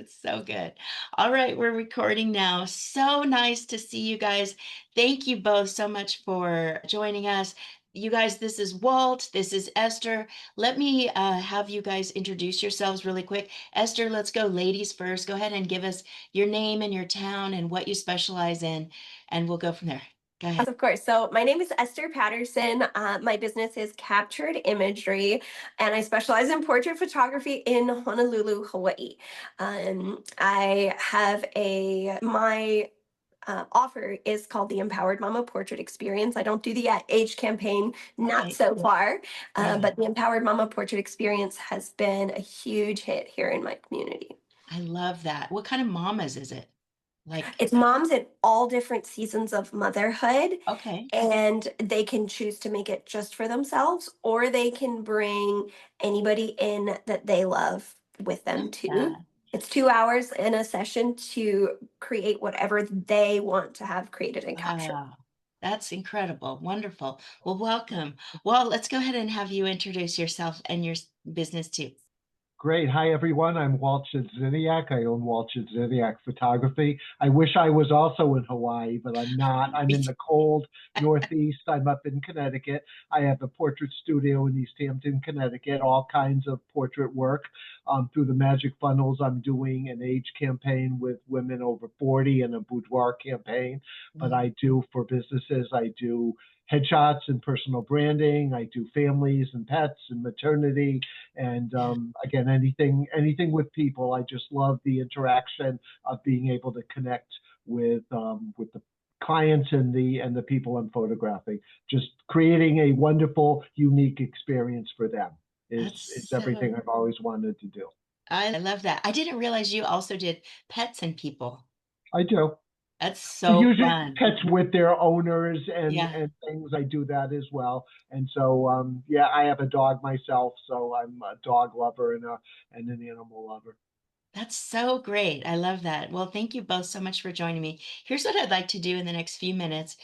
It's so good. All right, we're recording now. So nice to see you guys. Thank you both so much for joining us. You guys, this is Walt. This is Esther. Let me have you guys introduce yourselves really quick. Esther, let's go ladies first. Go ahead and give us your name and your town and what you specialize in, and we'll go from there. Go ahead. Of course. So my name is Esther Patterson. My business is Captured Imagery, and I specialize in portrait photography in Honolulu, Hawaii. I have my offer is called the Empowered Mama Portrait Experience. I don't do the age campaign, not Okay. so far, Yeah, but the Empowered Mama Portrait Experience has been a huge hit here in my community. I love that. What kind of mamas is it? Like, It's moms in all different seasons of motherhood, okay. and they can choose to make it just for themselves, or they can bring anybody in that they love with them Love too. that. It's 2 hours in a session to create whatever they want to have created and captured. Wow. That's incredible. Wonderful. Well, welcome. Well, let's go ahead and have you introduce yourself and your business too. Great. Hi, everyone. I'm Walt Jedziniak. I own Walt Jedziniak Photography. I wish I was also in Hawaii, but I'm not. I'm in the cold Northeast. I'm up in Connecticut. I have a portrait studio in East Hampton, Connecticut, all kinds of portrait work. Through the Magic Funnels, I'm doing an age campaign with women over 40 and a boudoir campaign. But Mm. I do for businesses, I do headshots and personal branding. I do families and pets and maternity. And Yeah, again, anything with people. I just love the interaction of being able to connect with the clients and the people I'm photographing. Just creating a wonderful, unique experience for them is that's everything so, I've always wanted to do. I love that. I didn't realize you also did pets and people. I do. That's so Usually fun. pets with their owners Yeah. and things. I do that as well. And so yeah, I have a dog myself, so I'm a dog lover and an animal lover. That's so great. I love that. Well, thank you both so much for joining me. Here's what I'd like to do in the next few minutes.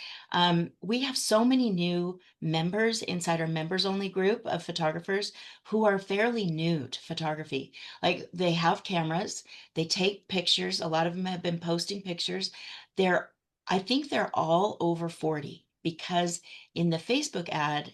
We have so many new members inside our members only group of photographers who are fairly new to photography. Like they have cameras, they take pictures. A lot of them have been posting pictures. They're, I think they're all over 40 because in the Facebook ad,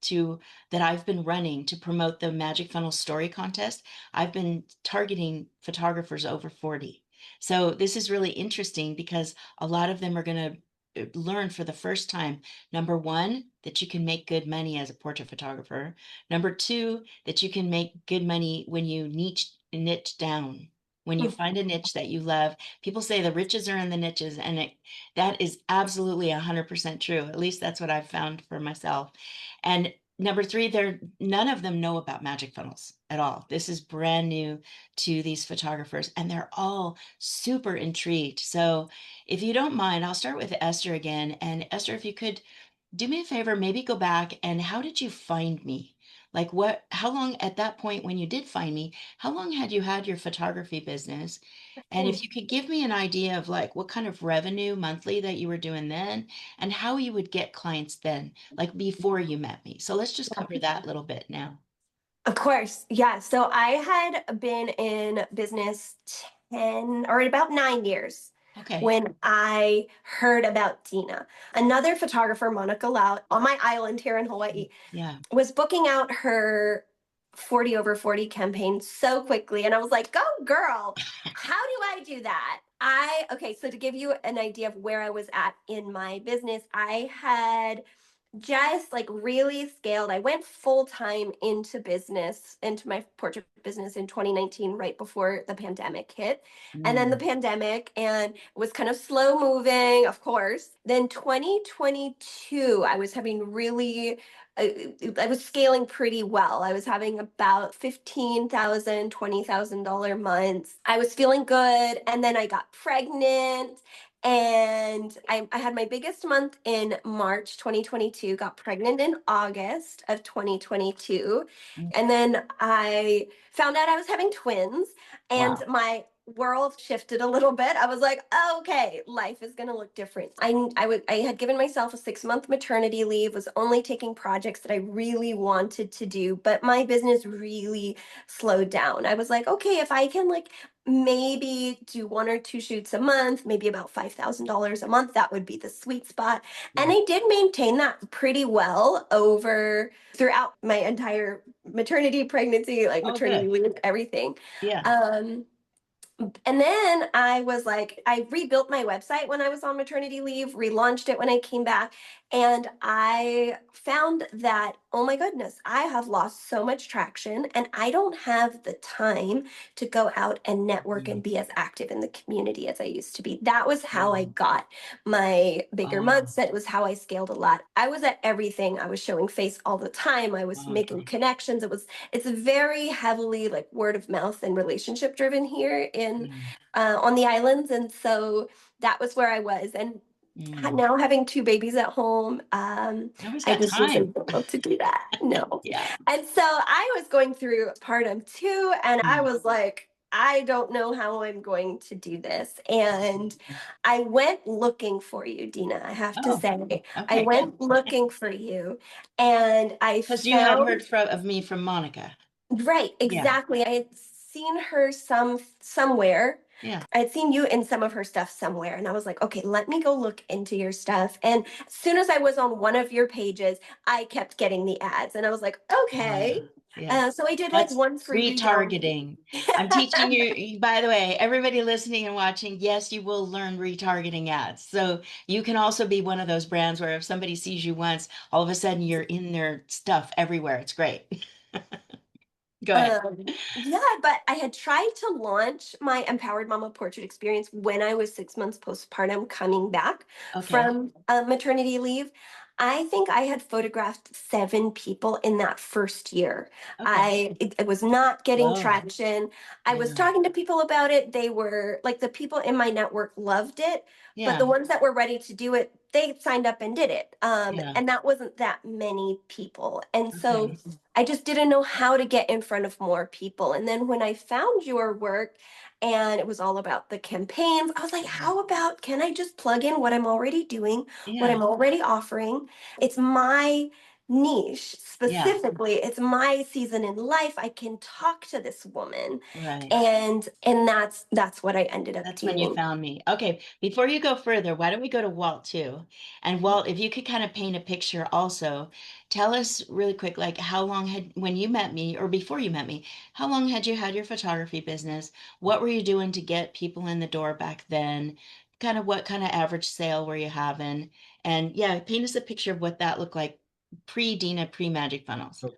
to that I've been running to promote the Magic Funnel Story Contest, I've been targeting photographers over 40. So this is really interesting because a lot of them are going to learn for the first time, number one, that you can make good money as a portrait photographer. Number two, that you can make good money when you niche down. When you find a niche that you love, people say the riches are in the niches, and that is absolutely 100% true. At least that's what I've found for myself. And number three, none of them know about magic funnels at all. This is brand new to these photographers, and they're all super intrigued. So, if you don't mind, I'll start with Esther again. And Esther, if you could do me a favor, maybe go back and how did you find me? Like how long at that point when you did find me, how long had you had your photography business? And if you could give me an idea of like what kind of revenue monthly that you were doing then and how you would get clients then, like before you met me. So let's just cover that little bit now. Of course. Yeah. So I had been in business 10 or about 9 years Okay. when I heard about Dina. Another photographer, Monica Lau, on my island here in Hawaii, Yeah. was booking out her 40 over 40 campaign so quickly. And I was like, go girl, how do I do that? Okay, so to give you an idea of where I was at in my business, I had just like really scaled. I went full time into my portrait business in 2019, right before the pandemic hit. And then the Mm. pandemic and it was kind of slow moving, of course. Then 2022, I was having really I was scaling pretty well. I was having about $15,000, $20,000 months. I was feeling good. And then I got pregnant and I had my biggest month in March 2022, got pregnant in August of 2022. Mm. And then I found out I was having twins. And Wow. my world shifted a little bit. I was like, okay, life is going to look different. I had given myself a 6-month maternity leave, was only taking projects that I really wanted to do, but my business really slowed down. I was like, okay, if I can like maybe do 1 or 2 shoots a month, maybe about $5,000 a month, that would be the sweet spot. And I did maintain that pretty well over throughout my entire maternity, pregnancy, like Oh, maternity good. leave, everything. Yeah. And then I was like, I rebuilt my website when I was on maternity leave, relaunched it when I came back. And I found that, oh my goodness, I have lost so much traction and I don't have the time to go out and network and be as active in the community as I used to be. That was how I got my bigger mugs. That was how I scaled a lot. I was at everything. I was showing face all the time. I was making connections. It's very heavily like word of mouth and relationship driven here in on the islands, and so that was where I was. And now having 2 babies at home, Nobody's I got just wasn't time. able to do that. No. Yeah. And so I was going through postpartum too, and I was like, I don't know how I'm going to do this. And I went looking for you, Dina. I have to Oh, say, I okay, good. went looking for you, and I Because you had heard found of me from Monica. right, Yeah. exactly. I had seen her somewhere. Yeah. I had seen you in some of her stuff somewhere, and I was like, okay, let me go look into your stuff. And as soon as I was on one of your pages, I kept getting the ads, and I was like, okay. Yeah. So I did like That's one freebie download. retargeting. I'm teaching you, by the way, everybody listening and watching, yes, you will learn retargeting ads. So you can also be one of those brands where if somebody sees you once, all of a sudden you're in their stuff everywhere. It's great. Go ahead. Yeah, but I had tried to launch my Empowered Mama Portrait experience when I was 6 months postpartum coming back Okay. from maternity leave. I think I had photographed 7 people in that first year. Okay. It was not getting Whoa. traction. I was Yeah. talking to people about it. They were like the people in my network loved it, but Yeah. the ones that were ready to do it, they signed up and did it. Yeah. And that wasn't that many people. And so Okay. I just didn't know how to get in front of more people. And then when I found your work and it was all about the campaigns, I was like, how about can I just plug in what I'm already doing, what Yeah. I'm already offering? It's my niche Yeah. specifically. It's my season in life. I can talk to this woman. Right. And that's what I ended up That's when you doing. found me. Okay, before you go further, why don't we go to Walt too? And Walt, if you could kind of paint a picture also, tell us really quick, like how long had, when you met me or before you met me, how long had you had your photography business? What were you doing to get people in the door back then? Kind of what kind of average sale were you having? And yeah, paint us a picture of what that looked like pre-Dina, pre-Magic Funnels. So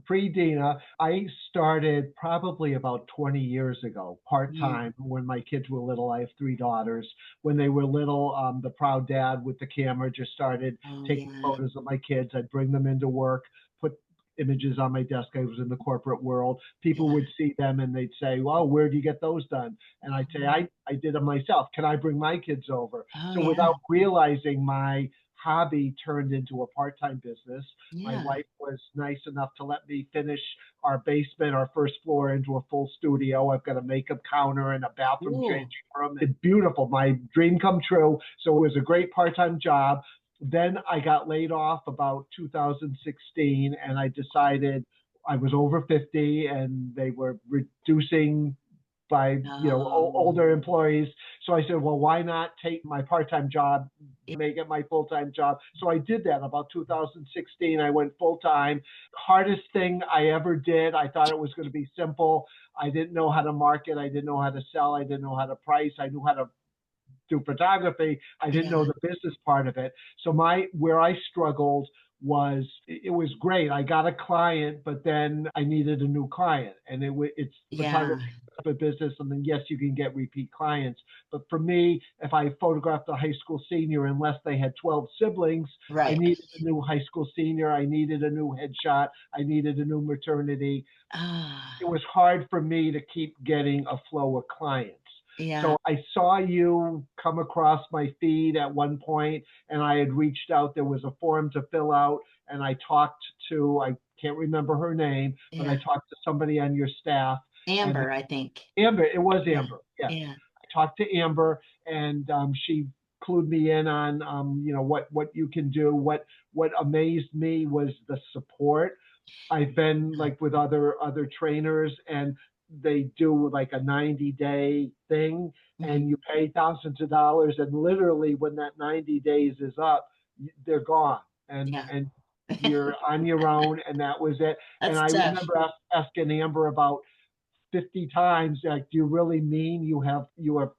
pre-Dina, I started probably about 20 years ago, Mm. part-time, when my kids were little. I have 3 daughters. When they were little, the proud dad with the camera just started Oh, taking yeah. photos of my kids. I'd bring them into work, put images on my desk. I was in the corporate world. People Yeah. would see them and they'd say, well, where do you get those done? And I'd say, I did them myself. Can I bring my kids over? Oh, So yeah. without realizing, my hobby turned into a part-time business. My Yeah. wife was nice enough to let me finish our basement, our first floor, into a full studio. I've got a makeup counter and a bathroom changing Ooh. room. It's beautiful. My dream come true. So it was a great part-time job. Then I got laid off about 2016, and I decided I was over 50 and they were reducing by Oh, older employees. So I said, well, why not take my part-time job, yeah. make it my full-time job? So I did that about 2016. I went full-time. Hardest thing I ever did. I thought it was going to be simple. I didn't know how to market. I didn't know how to sell. I didn't know how to price. I knew how to do photography. I didn't know Yeah. the business part of it. So where I struggled was, it was great. I got a client, but then I needed a new client, and it's Yeah. photography a business, and then yes, you can get repeat clients. But for me, if I photographed a high school senior, unless they had 12 siblings, I Right. needed a new high school senior. I needed a new headshot. I needed a new maternity. It Ah, was hard for me to keep getting a flow of clients. yeah. So I saw you come across my feed at one point, and I had reached out. There was a form to fill out, and I talked to, I can't remember her name, but I Yeah. talked to somebody on your staff. And Amber, I think. Amber, it was Yeah. Amber. Yes. Yeah. I talked to Amber, and she clued me in on, what you can do. What amazed me was the support. I've been like with other trainers, and they do like a 90-day thing, Mhm. and you pay thousands of dollars, and literally when that 90 days is up, they're gone, and Yeah. you're on your own, and that was it. And That's I tough. remember asking Amber about 50 times, like, do you really mean you are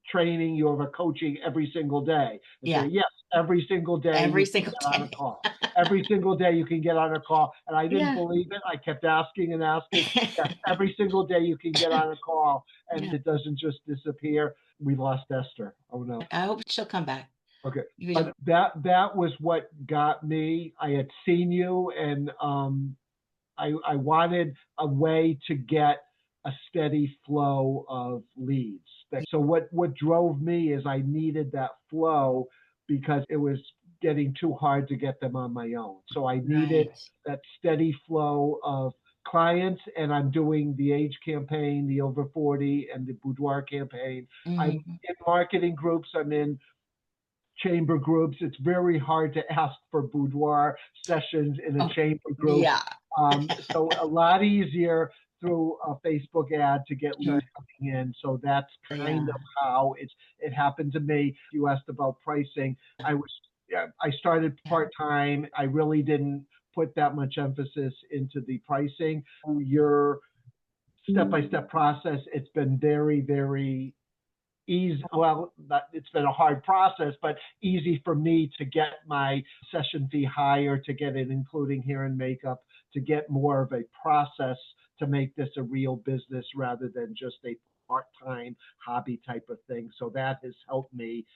training, you are coaching every single day? And say, Yeah. yes, every single day Every you can single get on a day. call. Every single day you can get on a call. And I didn't Yeah. believe it. I kept asking and asking. Yes, every single day you can get on a call, and Yeah. it doesn't just disappear. We lost Esther. Oh no. I hope she'll come back. Okay. You- But that was what got me. I had seen you, and I wanted a way to get a steady flow of leads. So what drove me is I needed that flow because it was getting too hard to get them on my own. So I needed Right. that steady flow of clients, and I'm doing the age campaign, the over 40, and the boudoir campaign. I'm Mhm. in marketing groups. I'm in chamber groups. It's very hard to ask for boudoir sessions in a Oh, chamber group. yeah. So a lot easier through a Facebook ad to get Sure. leads coming in. So that's kind Yeah. of how it happened to me. You asked about pricing. I started Yeah. part-time. I really didn't put that much emphasis into the pricing. Your step-by-step process, it's been very, very easy. Well, it's been a hard process, but easy for me to get my session fee higher, to get it including hair and makeup, to get more of a process to make this a real business rather than just a part-time hobby type of thing. So that has helped me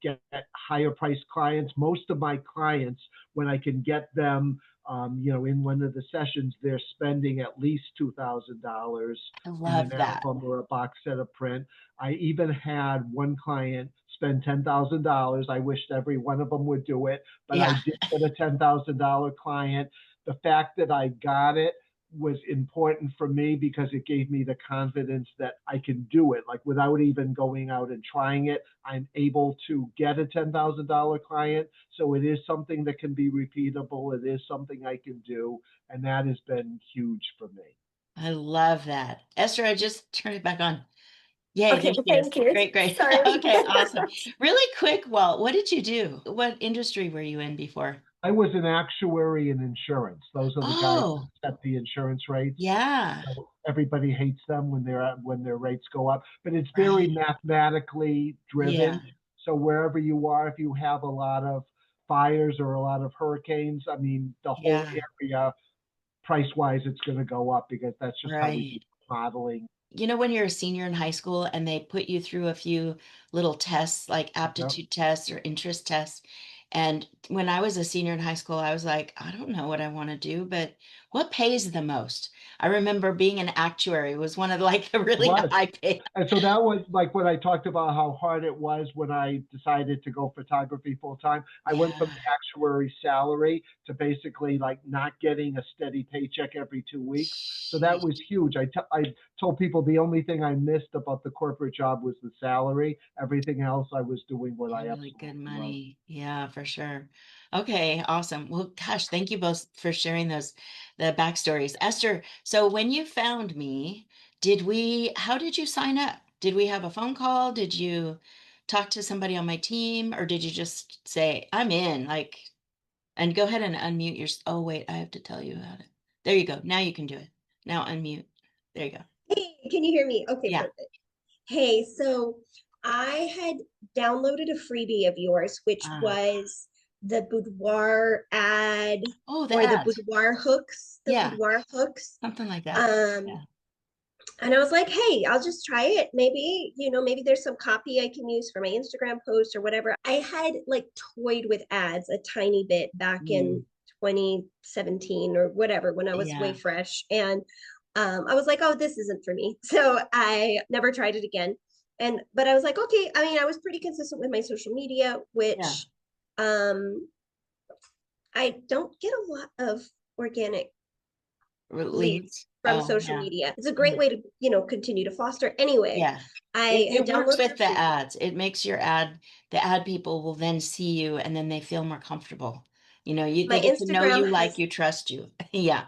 get higher priced clients. Most of my clients, when I can get them, in one of the sessions, they're spending at least $2,000 I in love an that. album or a box set of print. I even had one client spend $10,000. I wished every one of them would do it, but I Yeah. did get a $10,000 client. The fact that I got it was important for me because it gave me the confidence that I can do it. Like without even going out and trying it, I'm able to get a $10,000 client. So it is something that can be repeatable. It is something I can do. And that has been huge for me. I love that. Esther, I just turned it back on. Yay, Okay, there she is. thank you. Great, great. Sorry. Okay, awesome. Really quick, Walt, what did you do? What industry were you in before? I was an actuary in insurance. Those are the guys Oh, that set the insurance rates. yeah. So everybody hates them when their rates go up, but it's very Right. mathematically Yeah. driven. So wherever you are, if you have a lot of fires or a lot of hurricanes, I mean, the whole Yeah. area, price wise, it's going to go up because that's just how we do Right. modeling. You know, when you're a senior in high school and they put you through a few little tests, like Yep. aptitude tests or interest tests. And when I was a senior in high school, I was like, I don't know what I want to do, but what pays the most? I remember being an actuary was one of like the It really was. high pay. And so that was like when I talked about how hard it was when I decided to go photography full time. I went from Yeah. the actuary salary to basically like not getting a steady paycheck every 2 weeks. So that was Sheesh. huge. I told people the only thing I missed about the corporate job was the salary. Everything else I was doing what I Really good absolutely loved. money. Yeah, for sure. Okay, awesome. Well, gosh, thank you both for sharing the backstories. Esther, so when you found me, how did you sign up? Did we have a phone call? Did you talk to somebody on my team, or did you just say, I'm in, like, and go ahead and unmute your, oh, wait, I have to tell you about it. There you go. Now you can do it. Now unmute. There you go. Hey, can you hear me? Okay, Yeah. perfect. Hey, so I had downloaded a freebie of yours, which Ah, was the boudoir ad oh, the or the ads. boudoir hooks, the Yeah, boudoir hooks. something like that. Um, Yeah. and I was like, hey, I'll just try it. Maybe, maybe there's some copy I can use for my Instagram post or whatever. I had like toyed with ads a tiny bit back in Mm, 2017 or whatever when I was way yeah. fresh. And I was like, oh, this isn't for me. So I never tried it again. But I was like, okay, I mean, I was pretty consistent with my social media, Yeah. which um, I don't get a lot of organic leads Leads. from Oh, social yeah. media. It's a great way to, continue to foster. Anyway, Yeah. I had It works downloaded with a the freebie. ads. It makes the ad people will then see you and then they feel more comfortable. My They get to know Instagram you, like has you, trust you. Yeah.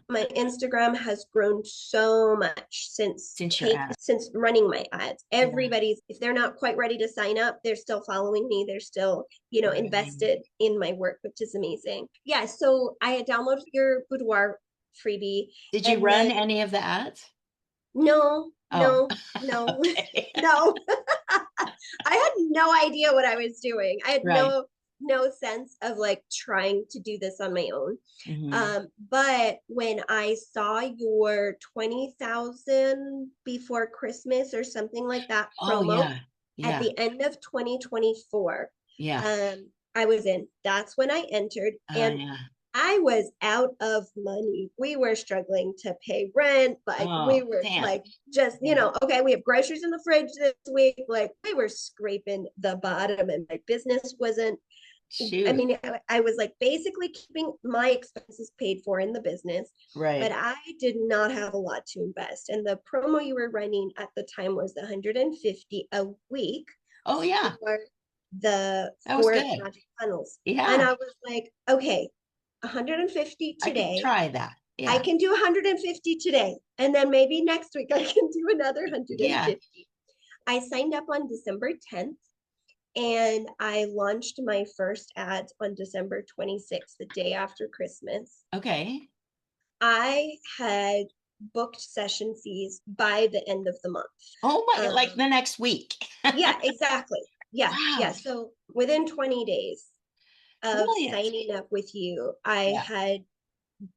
my Instagram has grown so much Since your ad. since running my ads. Yeah. Everybody's, if they're not quite ready to sign up, they're still following me. They're still, Right. invested in my work, which is amazing. Yeah, so I had downloaded your boudoir freebie, Did you and run then any of the ads? no, Oh, no, no, okay. no. I had no idea what I was doing. I had Right. no sense of like trying to do this on my own. Hmm. But when I saw your 20,000 before Christmas or something like that Oh, promo yeah. at Yeah. the end of 2024, Yeah. I was in. That's when I entered. And Yeah. I was out of money. We were struggling to pay rent. Like we Oh, were damn. like just, Yeah. okay, we have groceries in the fridge this week. Like we were scraping the bottom and my business wasn't. I Shoot. mean, I was like basically keeping my expenses paid for in the business, but Right. I did not have a lot to invest. And the promo you were running at the time was 150 a week Oh, yeah. for the That was 4 good. magic funnels. And Yeah. I was like, okay, 150 I could today. try that. I Yeah. can do 150 today. And then maybe next week I can do another Yeah. 150. I signed up on December 10th and I launched my first ads on December 26th, the day after Christmas. Okay. I had booked session fees by the end of the month. Oh my, like Um, the next week. yeah, exactly. Yeah, yeah. Wow. So within 20 days of Brilliant. signing up with you, I Yeah. had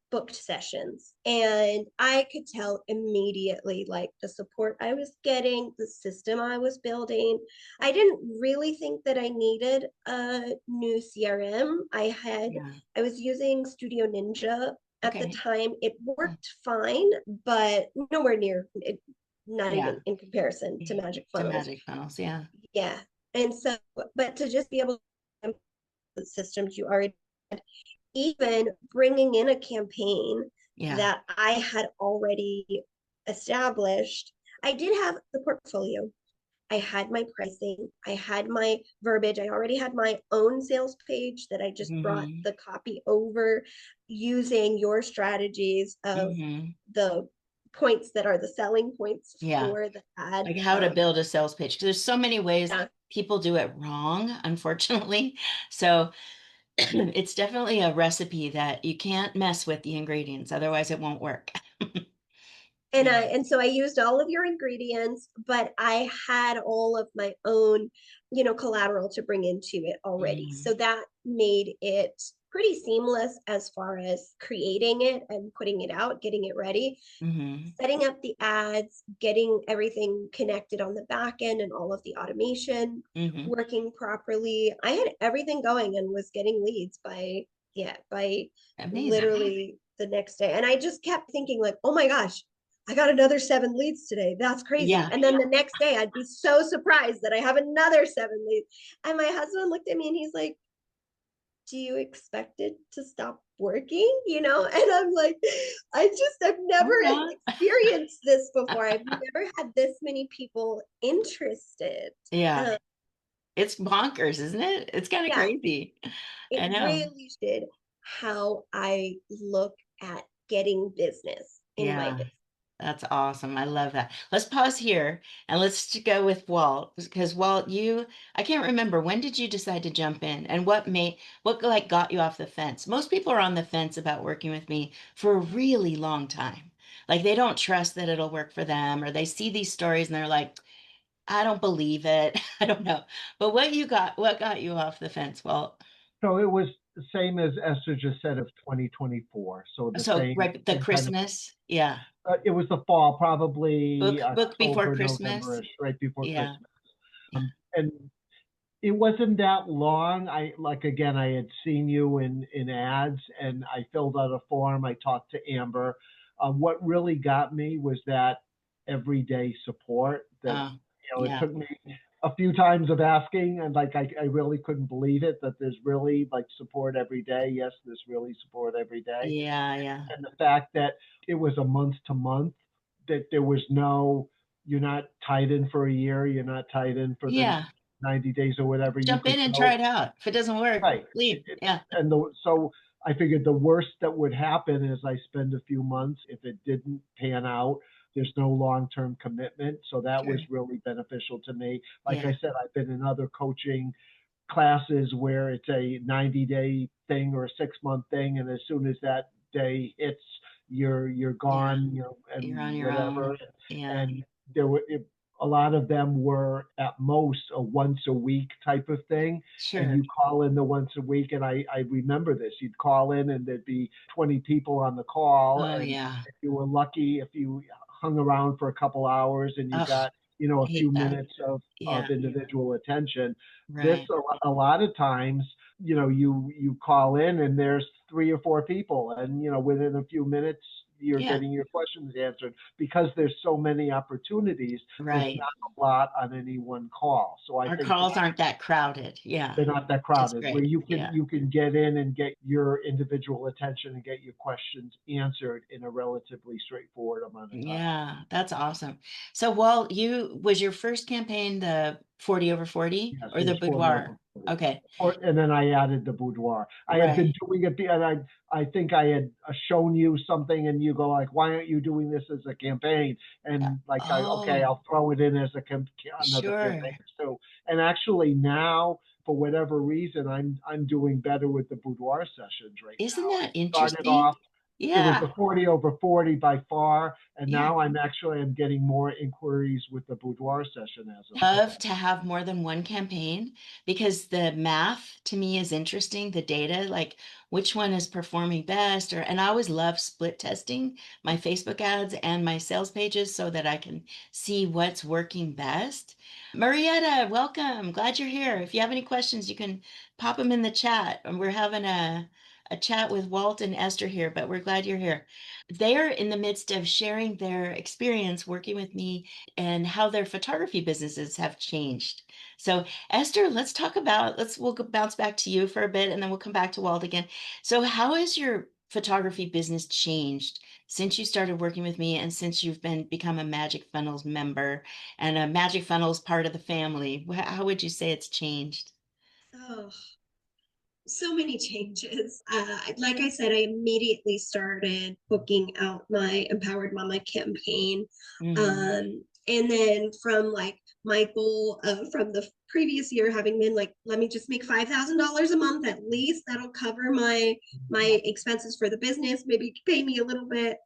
booked sessions and I could tell immediately like the support I was getting, the system I was building. I didn't really think that I needed a new CRM. Yeah. I was using Studio Ninja at the Okay. time. It Oh, worked fine, but nowhere near it, not yeah. even in comparison to Magic To Funnels. magic funnels. Yeah. Yeah. And so, but to just be able to the systems you already had, even bringing in a campaign Yeah. that I had already established, I did have the portfolio. I had my pricing, I had my verbiage, I already had my own sales page that I just brought Hmm. the copy over using your strategies of Hmm. the points that are the selling points Yeah. for the ad. Like how to build a sales pitch. Because there's so many ways Yeah. people do it wrong, unfortunately. So it's definitely a recipe that you can't mess with the ingredients, otherwise it won't work. And Yeah. so I used all of your ingredients, but I had all of my own, collateral to bring into it already. Hmm. So that made it pretty seamless as far as creating it and putting it out, getting it ready, Hmm. setting up the ads, getting everything connected on the back end and all of the automation Hmm. working properly. I had everything going and was getting leads by Amazing. literally the next day. And I just kept thinking like, oh my gosh, I got another 7 leads today. That's crazy. Yeah. And then the next day I'd be so surprised that I have another 7 leads. And my husband looked at me and he's like, do you expect it to stop working? And I'm like, I've never Oh, no. experienced this before. I've never had this many people interested. Yeah. Um, It's bonkers, isn't it? It's kind of yeah, crazy. it I know. really did how I look at getting business in my Yeah. business. That's awesome. I love that. Let's pause here and let's go with Walt because Walt, I can't remember when did you decide to jump in and what like got you off the fence? Most people are on the fence about working with me for a really long time. Like they don't trust that it'll work for them or they see these stories and they're like, I don't believe it. I don't know. But what got you off the fence, Walt? So it was the same as Esther just said of 2024. So the So same, right, the same kind of, Christmas, yeah. it was the fall, probably Book before October, Christmas. November-ish, right before Yeah. Christmas. Yeah. And it wasn't that long. Again, I had seen you in ads and I filled out a form. I talked to Amber. What really got me was that everyday support that, Oh, it yeah. took me a few times of asking, and like I really couldn't believe it that there's really like support every day. Yes, there's really support every day. Yeah, yeah. And the fact that it was a month to month, that there was no, you're not tied in for a year, you're not tied in for the Yeah. 90 days or whatever, you Jump could in and try go. it out. If it doesn't work, Right. leave. Yeah. So I figured the worst that would happen is I spend a few months. If it didn't pan out, there's no long-term commitment. So that was Sure. really beneficial to me. Like Yeah. I said, I've been in other coaching classes where it's a 90-day thing or a 6-month thing, and as soon as that day hits, you're Yeah. gone, You're and on your whatever. own. Yeah. And a lot of them were at most a once a week type of thing, and Sure. you call in the once a week. And I remember this. You'd call in, and there'd be 20 people on the call, Oh, and yeah. if you were lucky, if you hung around for a couple hours and you Oh, got a few hate that. minutes of Yeah. individual attention. This Right. a lot of times, you call in and there's 3 or 4 people, and within a few minutes you're Yeah. getting your questions answered because there's so many opportunities. There's Right. not a lot on any one call, so I Our think calls aren't that crowded. Yeah. they're not that Which is crowded, where great. you can Yeah. you can get in and get your individual attention and get your questions answered in a relatively straightforward amount of time. Yeah, that's awesome. So, Walt, was your first campaign the 40 over 40 Yes, or it the was 40 boudoir? over 40. Okay. And then I added the boudoir. I had been Right. doing it, and I think I had shown you something, and you go like, "Why aren't you doing this as a campaign?" And like, okay, Oh, I'll throw it in as another sure. campaign too. And actually now, for whatever reason, I'm doing better with the boudoir sessions right Isn't now. that It started off, interesting? it was Yeah. the 40 over 40 by far, and Yeah. now I'm getting more inquiries with the boudoir session as of Love late. to have more than one campaign because the math to me is interesting, the data, like which one is performing best, and I always love split testing my Facebook ads and my sales pages so that I can see what's working best. Marietta, welcome. Glad you're here. If you have any questions, you can pop them in the chat. And we're having a chat with Walt and Esther here, but we're glad you're here. They're in the midst of sharing their experience working with me and how their photography businesses have changed. So, Esther, we'll bounce back to you for a bit and then we'll come back to Walt again. So, how has your photography business changed since you started working with me and since you've become a Magic Funnels member and a Magic Funnels part of the family? How would you say it's changed? Oh, so many changes. Like I said, I immediately started booking out my Empowered Mama campaign. Hmm. And then from like my goal from the previous year having been like, let me just make $5,000 a month at least. That'll cover my expenses for the business, maybe pay me a little bit,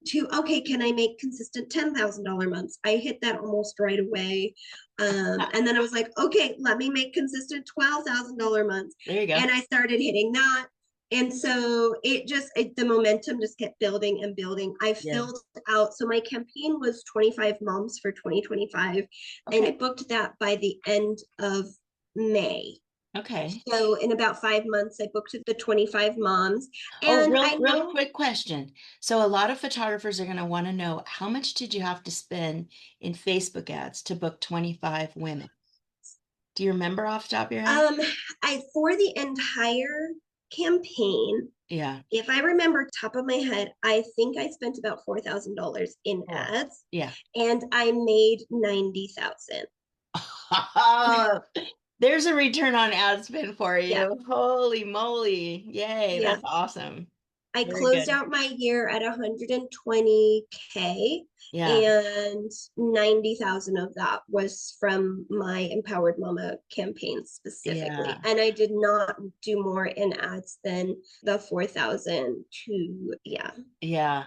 to okay, can I make consistent $10,000 months? I hit that almost right away. And then I was like, okay, let me make consistent $12,000 months. There you go. And I started hitting that. And so the momentum just kept building and building. I Yeah. filled out, so my campaign was 25 moms for 2025, and I Okay. booked that by the end of May. Okay. So in about 5 months, I booked the 25 moms. Oh, And I real know quick question. So a lot of photographers are going to want to know how much did you have to spend in Facebook ads to book 25 women? Do you remember off the top of your head? I for the entire campaign, Yeah. if I remember top of my head, I think I spent about $4,000 in Oh, ads, yeah. and I made 90,000. There's a return on ad spend for Yeah, you. Holy moly. Yay. yeah. That's awesome. I Very closed good. out my year at 120K, Yeah. and 90,000 of that was from my Empowered Mama campaign specifically. Yeah. And I did not do more in ads than the 4,000 to, yeah. Yeah.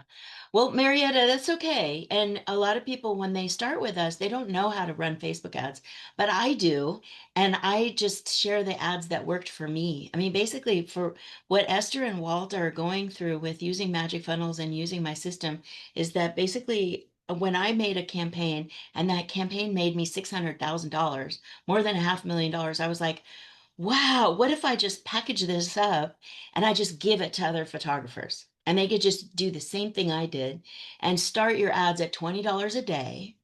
Well, Marietta, that's okay. And a lot of people, when they start with us, they don't know how to run Facebook ads, but I do. And I just share the ads that worked for me. I mean, basically, for what Esther and Walt are going through with using Magic Funnels and using my system, is that basically when I made a campaign and that campaign made me $600,000, more than $500,000, I was like, wow, what if I just package this up and I just give it to other photographers? And they could just do the same thing I did and start your ads at $20 a day.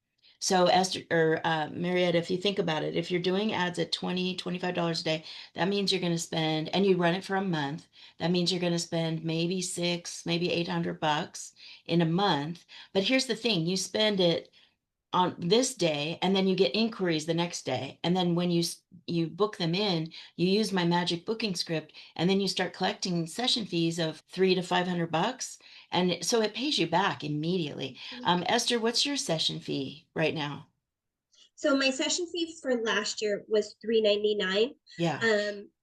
So Esther or Marietta, if you think about it, if you're doing ads at $25 a day, that means you're going to spend, and you run it for a month, that means you're going to spend maybe six, maybe $800 in a month. But here's the thing, you spend it on this day and then you get inquiries the next day, and then when you book them in, you use my magic booking script, and then you start collecting session fees of 300 to 500 bucks, and so it pays you back immediately. Esther, what's your session fee right now? So my session fee for last year was $399. Yeah.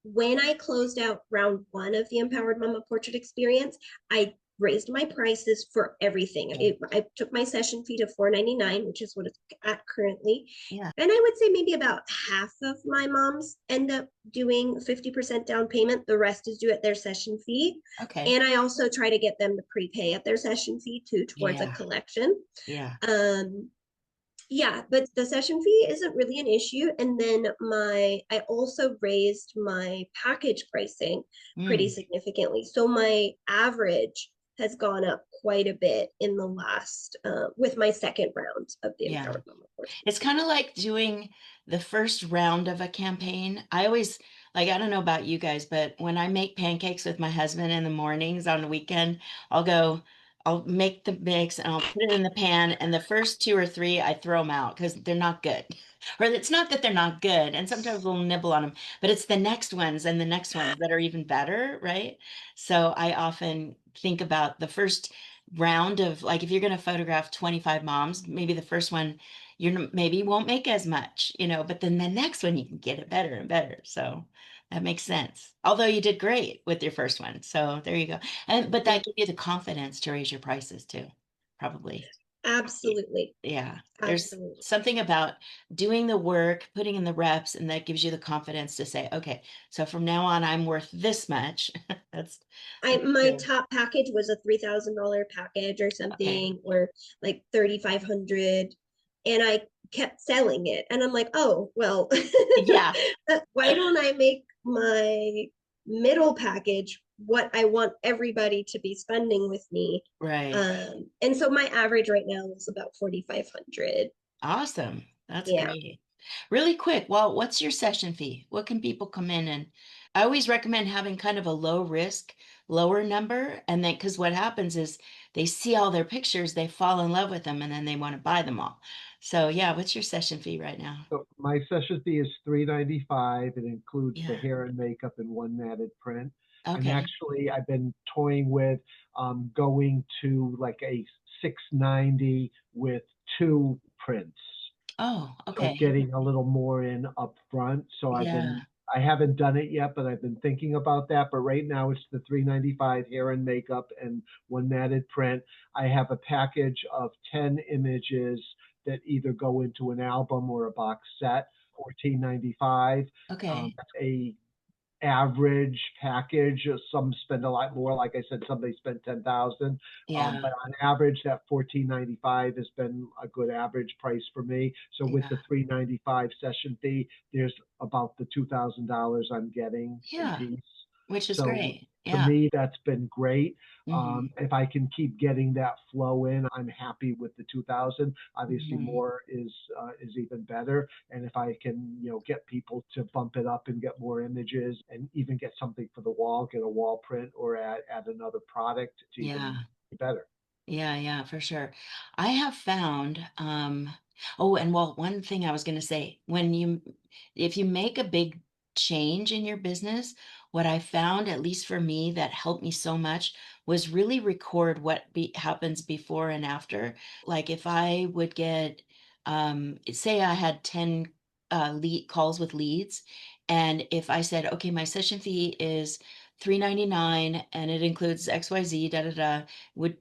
When I closed out round one of the Empowered Mama Portrait Experience, I raised my prices for everything. I took my session fee to $499, which is what it's at currently. Yeah. And I would say maybe about half of my moms end up doing 50% down payment. The rest is due at their session fee. Okay. And I also try to get them to prepay at their session fee too towards a Yeah. collection. Yeah. Yeah, but the session fee isn't really an issue. And then I also raised my package pricing pretty Mm. significantly. So my average has gone up quite a bit in the last, with my second round of the Yeah. Empowered Mama Portrait It's kind of Experience. like doing the first round of a campaign. I always, like, I don't know about you guys, but when I make pancakes with my husband in the mornings on the weekend, I'll go, I'll make the mix and I'll put it in the pan. And the first two or three, I throw them out because they're not good. Or it's not that they're not good. And sometimes we'll nibble on them, but it's the next ones and the next ones that are even better, right? So I often think about the first round of, like, if you're going to photograph 25 moms, maybe the first one you maybe won't make as much, but then the next one you can get it better and better. So that makes sense. Although you did great with your first one. So there you go. And but Yeah, that gives you the confidence to raise your prices too, probably. absolutely. Yeah. There's Absolutely. something about doing the work, putting in the reps, and that gives you the confidence to say, okay, so from now on I'm worth this much. That's that's My good. top package was a $3,000 package or Okay. something, or like 3,500, and I kept selling it. And I'm like, oh well, Yeah. why don't I make my middle package what I want everybody to be spending with me? Right. And so my average right now is about 4,500. Awesome. That's Yeah. great. Really quick, well, what's your session fee? What can people come in and I always recommend having kind of a low risk, lower number. And then, because what happens is they see all their pictures, they fall in love with them, and then they want to buy them all. So, yeah, what's your session fee right now? So my session fee is $395. It includes the Yeah. hair and makeup and one matted print. I'm Okay. actually I've been toying with going to like a 690 with two prints. Oh, So okay. getting a little more in up front. So Yeah. I haven't done it yet, but I've been thinking about that. But right now it's the 395 hair and makeup and one matted print. I have a package of 10 images that either go into an album or a box set, 1495. Okay. That's a average package. Some spend a lot more. Like I said, somebody spent 10,000. Yeah. But on average, that 1495 has been a good average price for me. So with Yeah. the 395 session fee, there's about the $2,000 I'm getting in Yeah. piece. Which is So great. to Yeah. me, that's been great. Hmm. If I can keep getting that flow in, I'm happy with the 2,000. Obviously, Hmm. more is even better. And if I can, get people to bump it up and get more images, and even get something for the wall, get a wall print, or add another product, it's even Yeah. better. Yeah, yeah, for sure. I have found, oh, and well, one thing I was going to say, if you make a big change in your business, what I found, at least for me, that helped me so much was really record what happens before and after. Like if I would get, say I had 10 lead calls with leads, and if I said, okay, my session fee is 399 and it includes XYZ, da da da,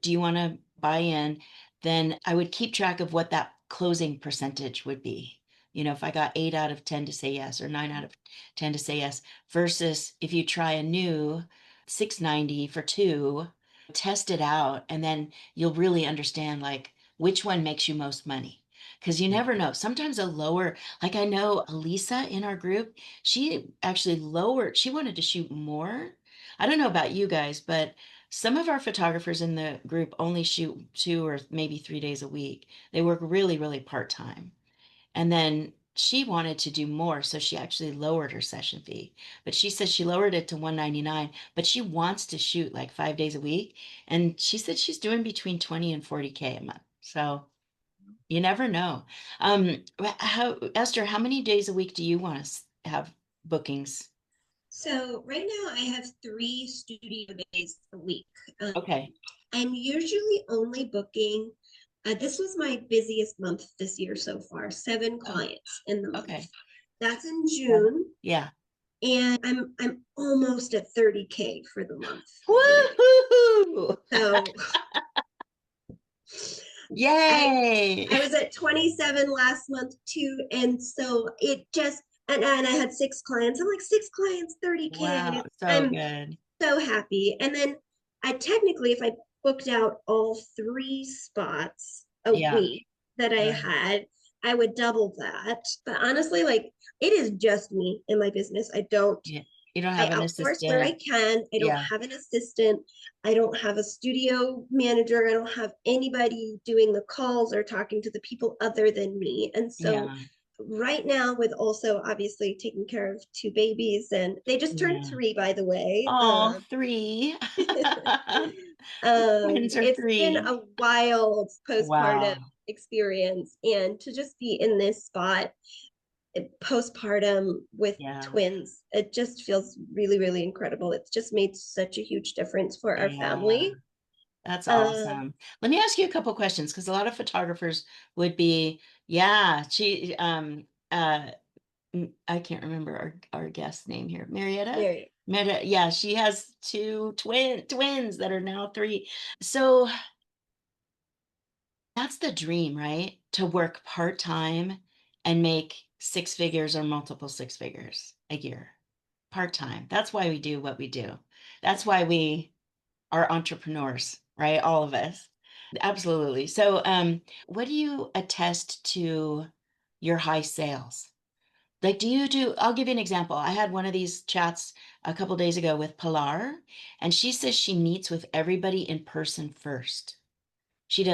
do you want to buy in? Then I would keep track of what that closing percentage would be. If I got 8 out of 10 to say yes or 9 out of 10 to say yes, versus if you try a new 690 for two, test it out, and then you'll really understand like which one makes you most money. Because you never know. Sometimes a lower, like I know Elisa in our group, she actually lowered, she wanted to shoot more. I don't know about you guys, but Some of our photographers in the group only shoot 2 or maybe 3 days a week. They work really, really part-time. And then she wanted to do more, so she actually lowered her session fee. But she said she lowered it to 199, but she wants to shoot like 5 days a week. And she said she's doing between 20 and 40K a month. So you never know. Esther, how many days a week do you want to have bookings? So right now I have 3 studio days a week. Um, Okay. I'm usually only booking. This was my busiest month this year so far. 7 clients in the month. Okay. That's in Yeah. June, Yeah. and I'm almost at 30K for the month already. Woohoo! So Yay! I was at 27 last month too, and so it just and I had 6 clients. I'm like 6 clients, 30K. Wow, so I'm good. so happy. And then I technically, if I booked out all 3 spots a Yeah. week that I Right. had, I would double that. But honestly, like it is just me in my business. Yeah. You don't I have an outsource where I assistant. can. I don't Yeah. have an assistant. I don't have a studio manager. I don't have anybody doing the calls or talking to the people other than me. And so Yeah. right now, with also obviously taking care of 2 babies, and they just turned Yeah. 3, by the way. Oh, three. Twins are It's been three. a wild postpartum Wow. experience, and to just be in this spot postpartum with Yeah. twins, it just feels really, really incredible. It's just made such a huge difference for our Yeah. family. That's Um, awesome. Let me ask you a couple questions because a lot of photographers would be, yeah, I can't remember our guest name here. Marietta? Mary, Marietta, yeah, she has two twins that are now three. So that's the dream, right? To work part-time and make six figures or multiple six figures a year. Part-time. That's why we do what we do. That's why we are entrepreneurs, right? All of us. Absolutely. So, what do you attest to your high sales? Like, I'll give you an example. I had one of these chats a couple days ago with Pilar, and she says she meets with everybody in person first. She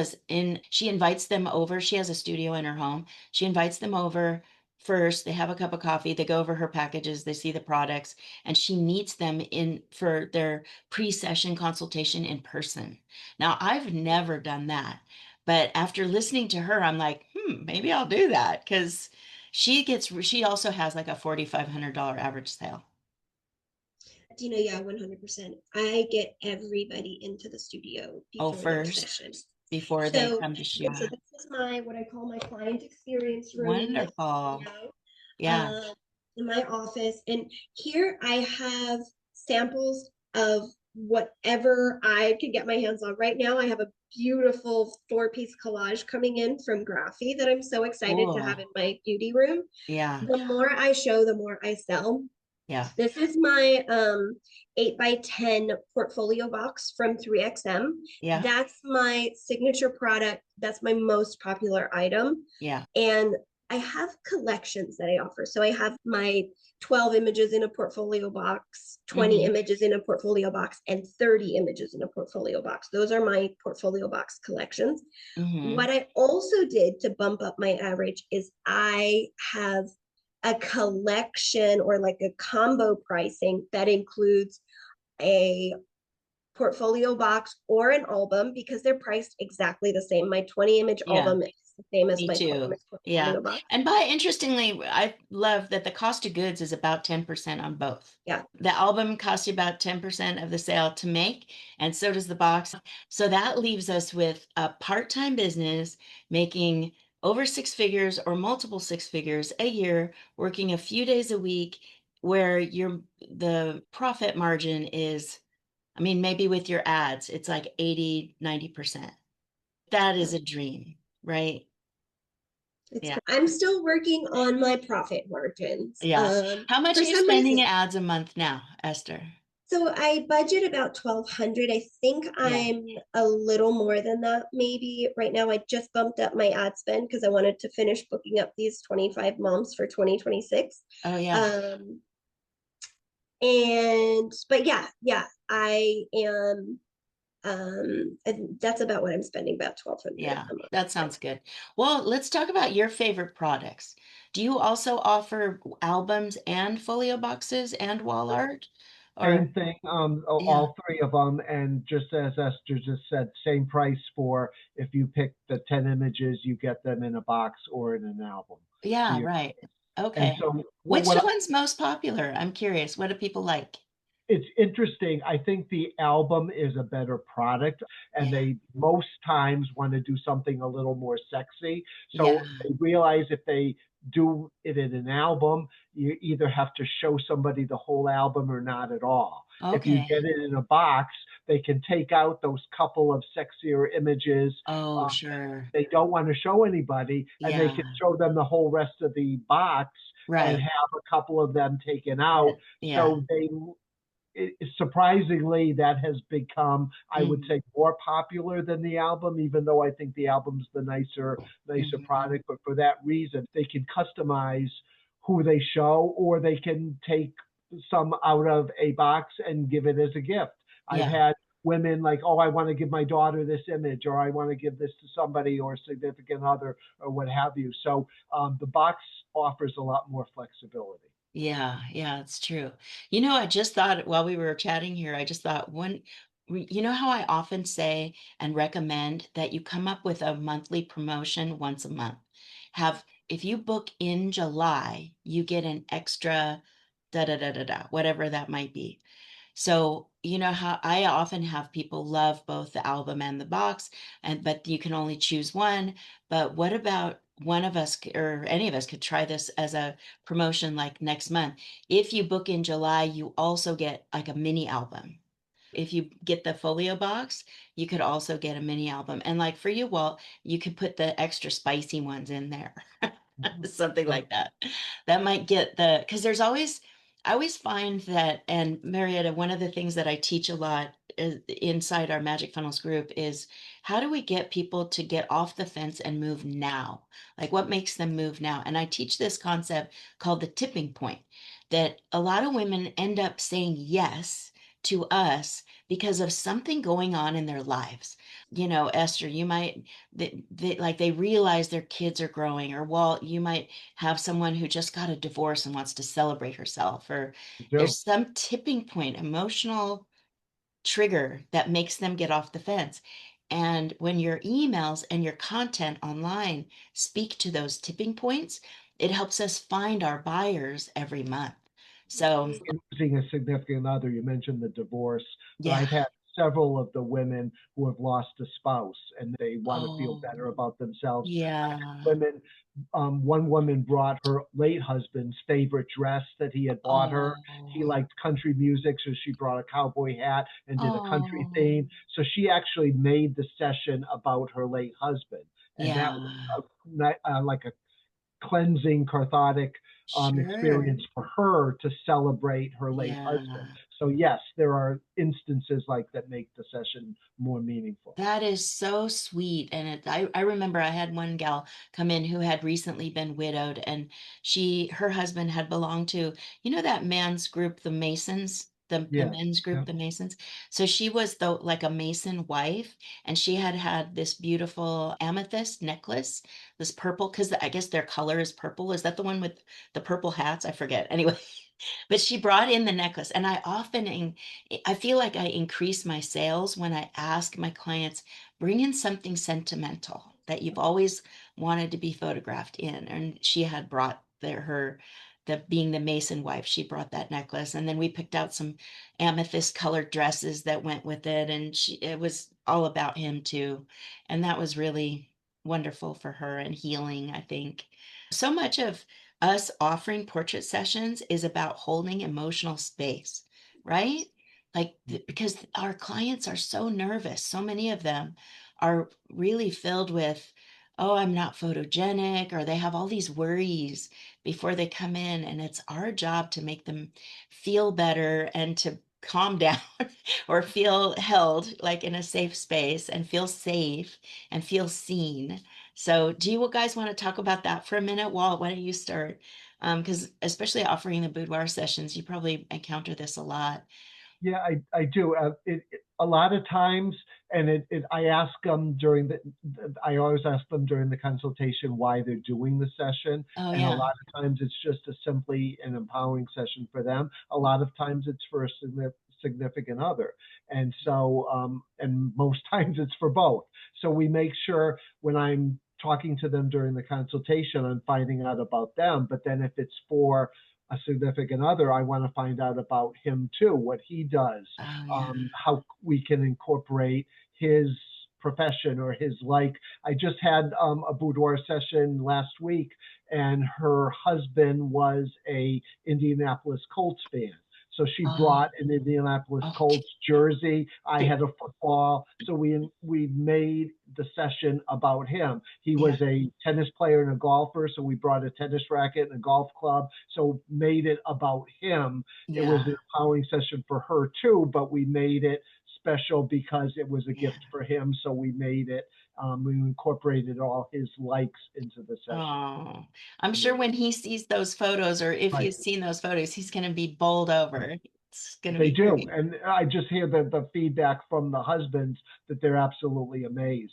invites them over. She has a studio in her home. She invites them over first. They have a cup of coffee. They go over her packages. They see the products, and she meets them in for their pre-session consultation in person. Now, I've never done that, but after listening to her, I'm like, maybe I'll do that because she also has like a $4,500 average sale. yeah, 100%. I get everybody into the studio Oh, before their first session. before they So, come to so shoot. this is my what I call my client experience room in my Wonderful. studio, Yeah. um, in my office, and here I have samples of whatever I can get my hands on. Right now, I have a beautiful 4-piece collage coming in from Graphy that I'm so excited to have Cool. in my beauty room. Yeah. The more I show, the more I sell. Yeah. This is my 8x10 portfolio box from 3XM. Yeah. That's my signature product. That's my most popular item. Yeah. And I have collections that I offer. So I have my 12 images in a portfolio box, 20 Hmm. images in a portfolio box, and 30 images in a portfolio box. Those are my portfolio box collections. Hmm. What I also did to bump up my average is I have a collection or like a combo pricing that includes a portfolio box or an album because they're priced exactly the same. My 20 image Yeah. album is the same as Me my 12 too. image Yeah. portfolio box. And interestingly, I love that the cost of goods is about 10% on both. Yeah. The album costs you about 10% of the sale to make, and so does the box. So that leaves us with a part-time business making over six figures or multiple six figures a year, working a few days a week, where the profit margin is, I mean, maybe with your ads, it's like 80, 90%. That is a dream, right? Yeah. I'm still working on my profit margins. Yeah. How much For are you some spending reason, in ads a month now, Esther? so I budget about 1,200. I think Yeah. I'm a little more than that, maybe. Right now, I just bumped up my ad spend because I wanted to finish booking up these 25 moms for 2026. Oh, yeah. But yeah, I am. And that's about what I'm spending, about 1,200 Yeah, a month. that sounds good. Well, let's talk about your favorite products. Do you also offer albums and folio boxes and wall art? Or, Same thing, yeah. all three of them, and just as Esther just said, same price for if you pick the 10 images, you get them in a box or in an album for Yeah, your. right. And Okay. so Which what one's most popular? I'm curious. What do people like? it's interesting. I think the album is a better product, and Yeah. they most times want to do something a little more sexy. Yeah. So they realize if they do it in an album, you either have to show somebody the whole album or not at all. If you Okay. get it in a box, they can take out those couple of sexier images Oh, uh, sure. they don't want to show anybody, and they Yeah. can show them the whole rest of the box and Right. have a couple of them taken out. Yeah. So surprisingly, that has become, I would Mm-hmm. say, more popular than the album, even though I think the album's the nicer Mm-hmm. product. But for that reason, they can customize who they show, or they can take some out of a box and give it as a gift. I've Yeah. had women like, oh, I want to give my daughter this image, or I want to give this to somebody or a significant other, or what have you. So the box offers a lot more flexibility. Yeah, yeah, it's true. I just thought while we were chatting here, I just thought you know how I often say and recommend that you come up with a monthly promotion once a month. If you book in July, you get an extra da da da da da, whatever that might be. So, you know how I often have people love both the album and the box, but you can only choose one. But what about one of us or any of us could try this as a promotion like next month? If you book in July, you also get like a mini album. If you get the folio box, you could also get a mini album. And like for you, Walt, you could put the extra spicy ones in there. Something like that. That might get because I always find that, and Marietta, one of the things that I teach a lot inside our Magic Funnels group is how do we get people to get off the fence and move now? Like what makes them move now? And I teach this concept called the tipping point, that a lot of women end up saying yes to us because of something going on in their lives. Esther, you might they realize their kids are growing, or Walt, you might have someone who just got a divorce and wants to celebrate herself, or Do. there's some tipping point, emotional trigger that makes them get off the fence. And when your emails and your content online speak to those tipping points, it helps us find our buyers every month. So, Losing a significant other, you mentioned the divorce, but yeah. I've had several of the women who have lost a spouse and they want to feel Oh, better about themselves. yeah. Women, one woman brought her late husband's favorite dress that he had bought her. He Oh, liked country music, so she brought a cowboy hat and did a country oh, theme. So she actually made the session about her late husband, and that was yeah. like a cleansing, cathartic Sure. experience for her to celebrate her late husband. Yeah. So yes, there are instances like that make the session more meaningful. That is so sweet. And I remember I had one gal come in who had recently been widowed, and her husband had belonged to, that man's group, the Masons, the Yes. men's group, Yeah. the Masons. So she was like a Mason wife, and she had had this beautiful amethyst necklace, this purple, because I guess their color is purple. Is that the one with the purple hats? I forget. Anyway, but she brought in the necklace, and I feel like I increase my sales when I ask my clients, bring in something sentimental that you've always wanted to be photographed in. And she had brought being the Mason wife, she brought that necklace. And then we picked out some amethyst colored dresses that went with it. And it was all about him too. And that was really wonderful for her and healing, I think. So much of us offering portrait sessions is about holding emotional space, right? Because our clients are so nervous. So many of them are really filled with, oh, I'm not photogenic, or they have all these worries before they come in. And it's our job to make them feel better and to calm down or feel held like in a safe space and feel safe and feel seen. So, do you guys want to talk about that for a minute? Walt, why don't you start? Because especially offering the boudoir sessions, you probably encounter this a lot. Yeah, I do. A lot of times And I ask them I always ask them during the consultation why they're doing the session. Oh, And a yeah. lot of times it's just simply an empowering session for them. A lot of times it's for a significant other. And so, and most times it's for both. So we make sure when I'm talking to them during the consultation, I'm finding out about them. But then if it's for a significant other, I want to find out about him too, what he does, Oh, yeah. how we can incorporate his profession or his like. I just had a boudoir session last week, and her husband was a Indianapolis Colts fan. So she Oh, brought an Indianapolis okay. Colts jersey. I had a football. So we made the session about him. He was Yeah. a tennis player and a golfer. So we brought a tennis racket and a golf club. So made it about him. It was Yeah. an empowering session for her too, but we made it special because it was a Yeah. gift for him. So we made it, we incorporated all his likes into the session. Oh, I'm sure when he sees those photos, or if Right. he's seen those photos, he's going to be bowled over. Right. It's going to They be do. great. And I just hear the feedback from the husbands that they're absolutely amazed.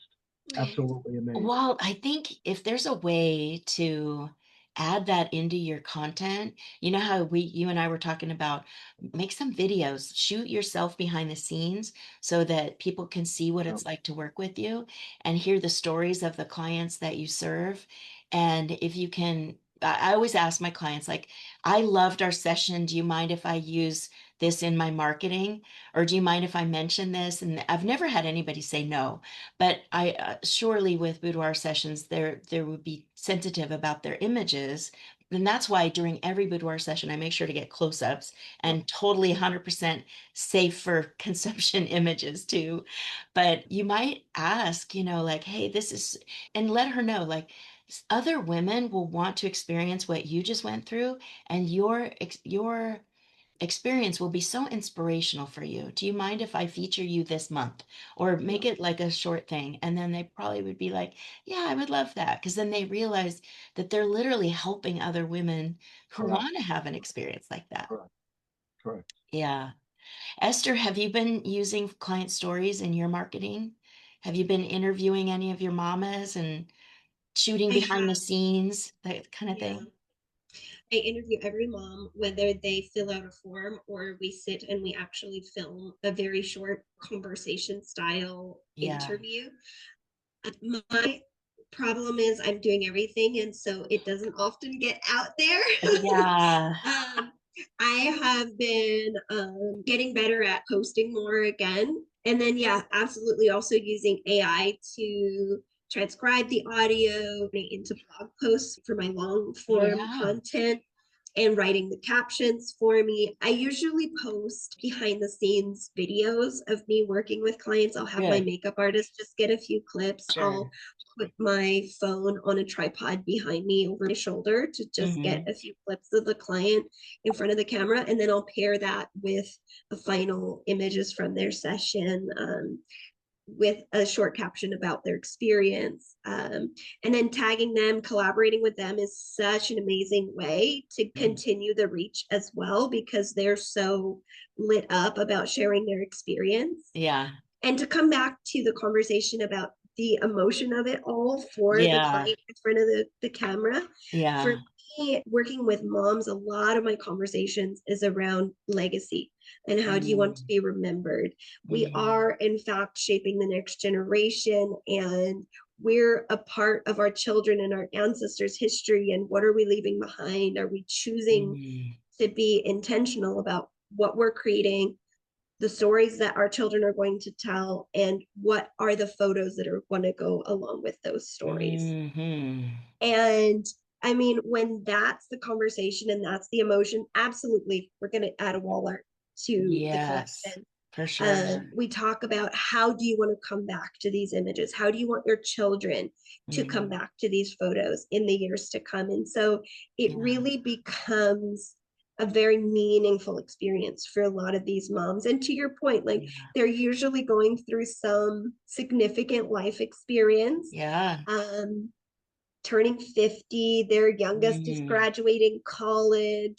Absolutely amazed. Well, I think if there's a way to add that into your content, you know how you and I were talking about, make some videos, shoot yourself behind the scenes so that people can see what Yeah. it's like to work with you and hear the stories of the clients that you serve. And if you can, I always ask my clients, like, I loved our session. Do you mind if I use this in my marketing? Or do you mind if I mention this? And I've never had anybody say no. But I surely with boudoir sessions, there would be sensitive about their images. And that's why during every boudoir session, I make sure to get close-ups Yeah. and totally 100% safe for consumption images too. But you might ask, like, hey, this is, and let her know, like, other women will want to experience what you just went through, and your experience will be so inspirational for you. Do you mind if I feature you this month or Yeah. make it like a short thing? And then they probably would be like, yeah, I would love that. Because then they realize that they're literally helping other women who Correct. want to have an experience like that. Correct. Correct. Yeah. Esther, have you been using client stories in your marketing? Have you been interviewing any of your mamas and shooting I behind the have, scenes, that kind of yeah. thing? I interview every mom, whether they fill out a form or we sit and we actually film a very short conversation style Yeah. interview. My problem is I'm doing everything, and so it doesn't often get out there. Yeah. I have been getting better at posting more again. And then, yeah, absolutely also using AI to transcribe the audio into blog posts for my long form Yeah. content and writing the captions for me. I usually post behind the scenes videos of me working with clients. I'll have my Good. makeup artist just get a few clips. Sure. I'll put my phone on a tripod behind me over my shoulder to just get Hmm. a few clips of the client in front of the camera. And then I'll pair that with the final images from their session. With a short caption about their experience. And then tagging them, collaborating with them is such an amazing way to continue the reach as well, because they're so lit up about sharing their experience. Yeah. And to come back to the conversation about the emotion of it all for the Yeah. client in front of the camera, for Yeah. me, working with moms, a lot of my conversations is around legacy and how do you want to Mm. be remembered. We Mhm. are, in fact, shaping the next generation, and we're a part of our children and our ancestors' history. And what are we leaving behind? Are we choosing Mm. to be intentional about what we're creating, the stories that our children are going to tell, and what are the photos that are going to go along with those stories? Mhm. And I mean, when that's the conversation and that's the emotion, absolutely, we're going to add a wall art to the Yes, collection. for sure. We talk about how do you want to come back to these images? How do you want your children to come Mhm. back to these photos in the years to come? And so it Yeah. really becomes a very meaningful experience for a lot of these moms. And to your point, like Yeah. they're usually going through some significant life experience. Yeah. Turning 50, their youngest is Mhm. graduating college.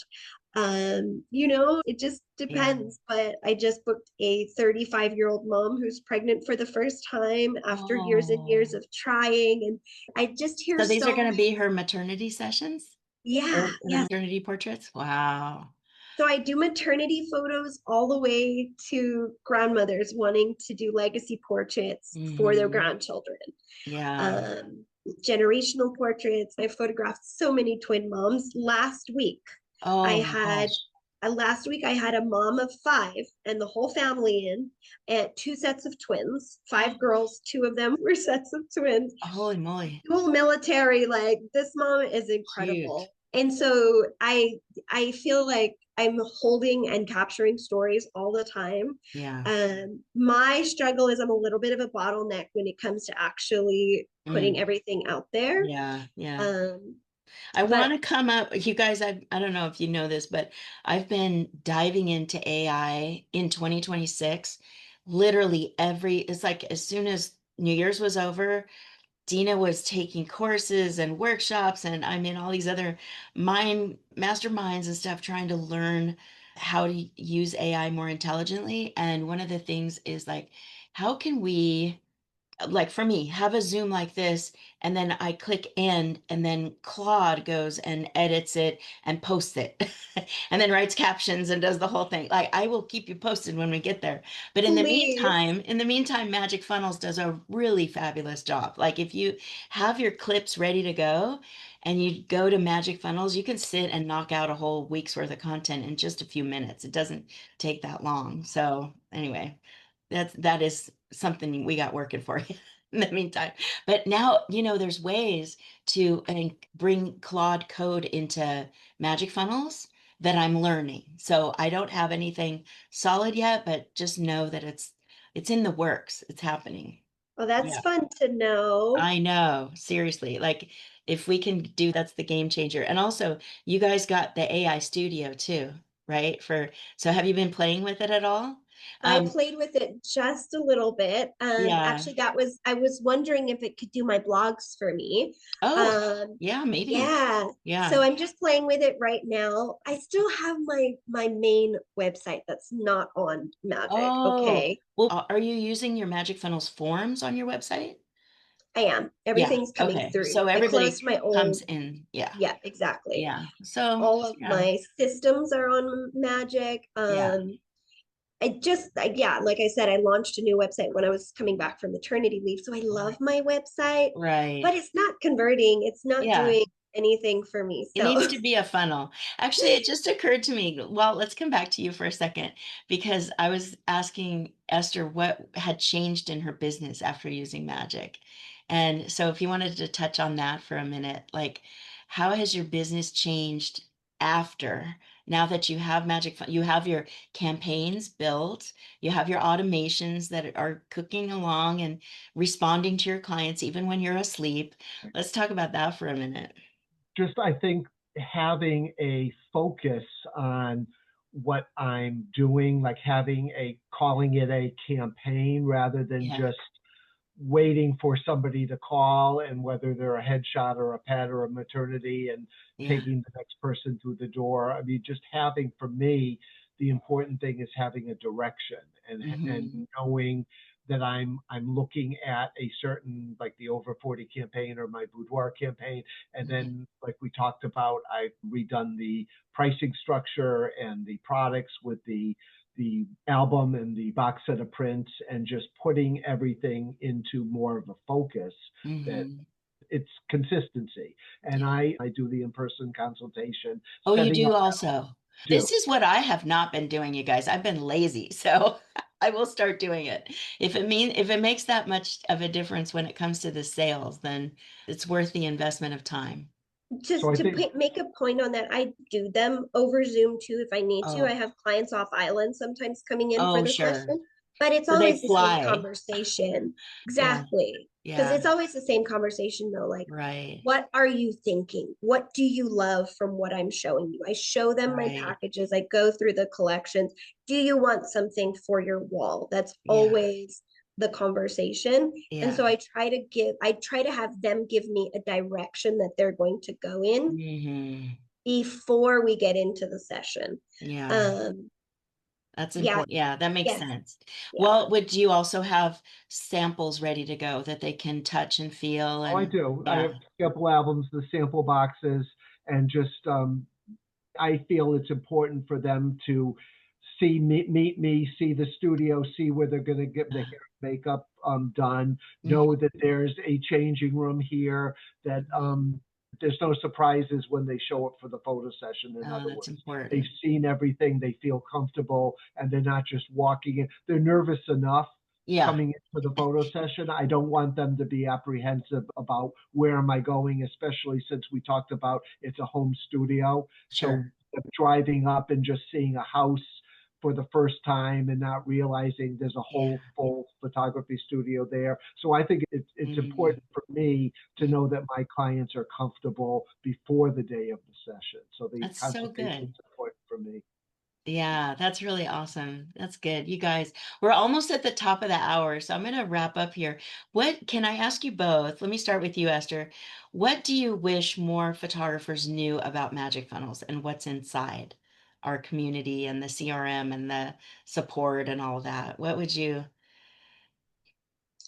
It just Yeah. depends. But I just booked a 35-year-old mom who's pregnant for the first time after years and years Oh, of trying. And I just hear so these are so going to be many, her maternity sessions, yeah, her yes. maternity portraits. Wow. So I do maternity photos all the way to grandmothers wanting to do legacy portraits for their Hmm. grandchildren. Yeah. Um, Generational portraits. I photographed so many twin moms. I Oh my had gosh. last week I had a mom of five and the whole family in, and two sets of twins, five girls, two of them were sets of twins, Holy moly. dual military. Like, this mom is Cute. incredible. And so I feel like I'm holding and capturing stories all the time. Yeah. My struggle is I'm a little bit of a bottleneck when it comes to actually putting Mm. everything out there. Yeah. Yeah. Um, I want but to come up, you guys, I don't know if you know this, but I've been diving into AI in 2026. Literally it's like as soon as New Year's was over, Dina was taking courses and workshops, and I'm in all these other masterminds and stuff trying to learn how to use AI more intelligently. And one of the things is like, how can we, like for me, have a Zoom like this, and then I click end, and then Claude goes and edits it and posts it, and then writes captions and does the whole thing. Like, I will keep you posted when we get there. But please, in the meantime, Magic Funnels does a really fabulous job. Like, if you have your clips ready to go and you go to Magic Funnels, you can sit and knock out a whole week's worth of content in just a few minutes. It doesn't take that long. So anyway, that is something we got working for you in the meantime. But now, there's ways to bring Claude code into Magic Funnels that I'm learning. So I don't have anything solid yet, but just know that it's in the works. It's happening. well, that's Yeah. fun to know. I know, seriously. Like, if we can do that's the game changer. And also, you guys got the AI studio too, right? So have you been playing with it at all? I Um, played with it just a little bit. yeah. Actually, I was wondering if it could do my blogs for me. Oh, Um, yeah, maybe. yeah. So Yeah. I'm just playing with it right now. I still have my main website that's not on Magic. Oh, Okay. well, are you using your Magic Funnels forms on your website? I am. Yeah. Everything's coming Okay. through. So I everybody closed my comes old, in. Yeah. yeah, exactly. Yeah. So, All of yeah. my systems are on Magic. Yeah. Yeah, like I said, I launched a new website when I was coming back from maternity leave. So I love my website, but Right. it's not converting. It's not Yeah. doing anything for me. It So needs to be a funnel. Actually, it just occurred to me. Well, let's come back to you for a second because I was asking Esther what had changed in her business after using Magic. And so if you wanted to touch on that for a minute, like how has your business changed after now that you have you have your campaigns built, you have your automations that are cooking along and responding to your clients even when you're asleep. Let's talk about that for a minute. Just, I think, having a focus on what I'm doing, like calling it a campaign rather than Yeah. just waiting for somebody to call, and whether they're a headshot or a pet or a maternity, and Yeah. taking the next person through the door. I mean, just having, for me, the important thing is having a direction, Hmm. and knowing that I'm looking at a certain, like the over 40 campaign or my boudoir campaign. And Yeah. then, like we talked about, I've redone the pricing structure and the products with the album and the box set of prints, and just putting everything into more of a focus that Hmm. it's consistency. And Yeah. I do the in-person consultation, Oh, you setting do up also. do. This is what I have not been doing, you guys. I've been lazy, so I will start doing it. If it makes that much of a difference when it comes to the sales, then it's worth the investment of time. So just I to think, make a point on that, I do them over Zoom too if I need to. I Oh, have clients off island sometimes coming in for oh, the sure. session, but it's So they always the same fly. conversation. Yeah. Exactly. Because Yeah. it's always the same conversation though. Like, Right. what are you thinking? What do you love from what I'm showing you? I show them my Right. packages, I go through the collections. Do you want something for your wall? That's Yeah. always the conversation. And Yeah. so I try to have them give me a direction that they're going to go in. Hmm. before we get into the session. Yeah. Um, That's yeah, important. Yeah, that makes yes, sense. yeah. Well, would you also have samples ready to go that they can touch and feel Oh, I and do. I yeah, have sample albums, the sample boxes, and just I feel it's important for them to see me, meet me, see the studio, see where they're going to get the hair and makeup done, mhm, know that there's a changing room here, that mhm. there's no surprises when they show up for the photo session. In Oh, other that's words, they've important. seen everything, they feel comfortable, and they're not just walking in. They're nervous enough Yeah, coming into the photo session. I don't want them to be apprehensive about where am I going, especially since we talked about it's a home studio. So sure. driving up and just seeing a house for the first time and not realizing there's a Yeah. whole full photography studio there. So I think it's Mm, important for me to mm. know that my clients are comfortable before the day of the session. So the That's so consultation good. is important for me. Yeah, that's really awesome. That's good. You guys, we're almost at the top of the hour, so I'm going to wrap up here. What can I ask you both? Let me start with you, Esther. What do you wish more photographers knew about Magic Funnels and what's inside our community and the CRM and the support and all that? What would you,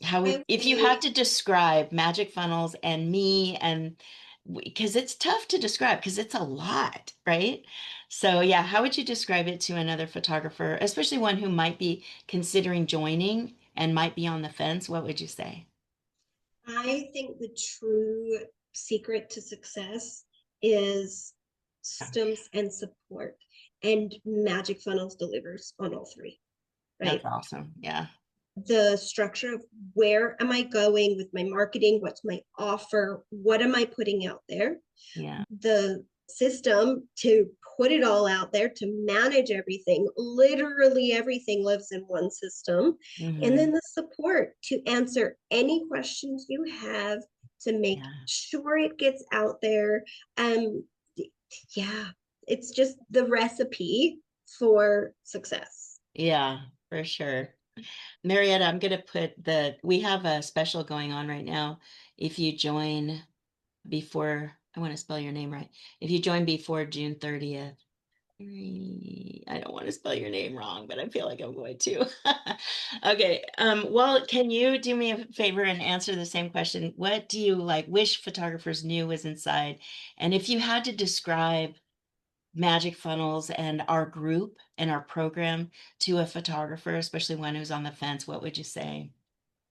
how would, I if you say had to describe Magic Funnels and me and because it's tough to describe because it's a lot, right? So yeah, how would you describe it to another photographer, especially one who might be considering joining and might be on the fence? What would you say? I think the true secret to success is systems and support, and Magic Funnels delivers on all three, That's right? awesome. Yeah. The structure of where am I going with my marketing, what's my offer, what am I putting out there, Yeah. the system to put it all out there, to manage everything. Literally everything lives in one system. And Hmm. then the support to answer any questions you have, to make Yeah. sure it gets out there. Um, yeah, it's just the recipe for success. Yeah, for sure. Marietta, I'm going to put we have a special going on right now. If you join before, I want to spell your name right. If you join before June 30th, I don't want to spell your name wrong, but I feel like I'm going to. Okay. Well, can you do me a favor and answer the same question? What do you like wish photographers knew was inside? And if you had to describe Magic Funnels and our group and our program to a photographer, especially one who's on the fence, what would you say?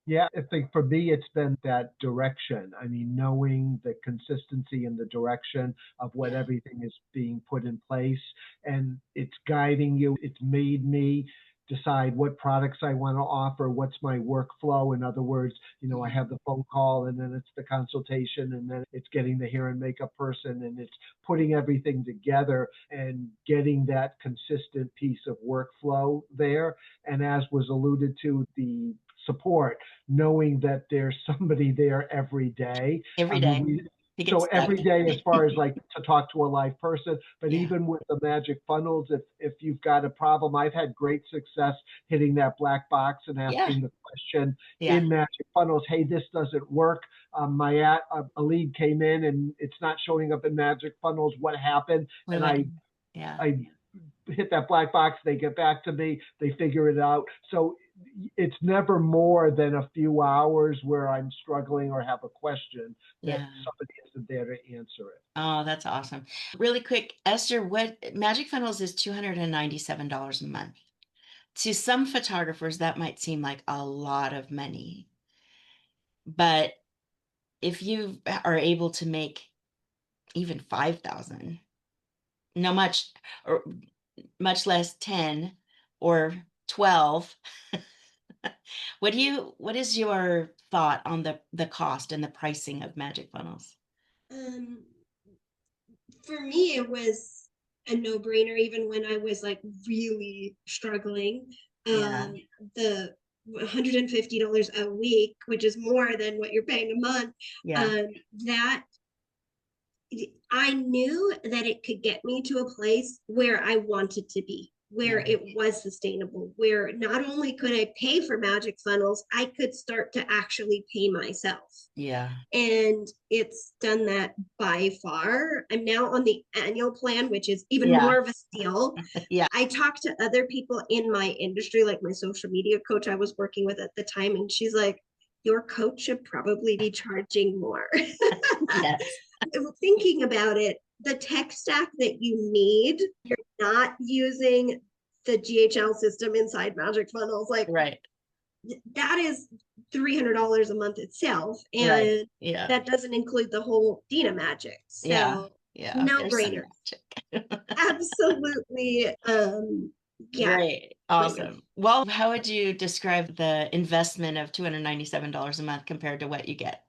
Yeah, I think for me, it's been that direction. I mean, knowing the consistency and the direction of what Yeah. everything is being put in place, and it's guiding you. It's made me decide what products I want to offer, what's my workflow. In other words, I Mhm. have the phone call and then it's the consultation and then it's getting the hair and makeup person and it's putting everything together and getting that consistent piece of workflow there. And as was alluded to, the support, knowing that there's somebody there every day. I Every mean, day. You get so stuck. every day as far as like to talk to a live person, but Yeah. even with the magic funnels, if you've got a problem, I've had great success hitting that black box and Yeah. asking the question Yeah. in magic funnels, hey, this doesn't work. A lead came in and it's not showing up in magic funnels. What happened? We And went, I yeah. I hit that black box, they get back to me, they figure it out. So it's never more than a few hours where I'm struggling or have a question that Yeah. somebody isn't there to answer it. Oh, that's awesome. Really quick, Esther, what Magic Funnels is $297 a month. To some photographers, that might seem like a lot of money, but if you are able to make even 5,000, no much or much less 10 or 12, what is your thought on the cost and the pricing of Magic Funnels? Um, for me, it was a no-brainer, even when I was like really struggling. Yeah, The $150 a week, which is more than what you're paying a month, yeah, um, that I knew that it could get me to a place where I wanted to be. where it was sustainable, where not only could I pay for magic funnels, I could start to actually pay myself. Yeah. And it's done that by far. I'm now on the annual plan, which is even Yeah. more of a steal. Yeah. I talked to other people in my industry, like my social media coach I was working with at the time, and she's like, your coach should probably be charging more. Yes. Thinking about it, the tech stack that you need, you're not using the GHL system inside Magic Funnels. Like, Right. that is $300 a month itself. And Right. Yeah. that doesn't include the whole Dina Magic. Yeah. So Yeah. no There's some brainer. magic. Absolutely. Yeah. Great. Awesome. Well, how would you describe the investment of $297 a month compared to what you get?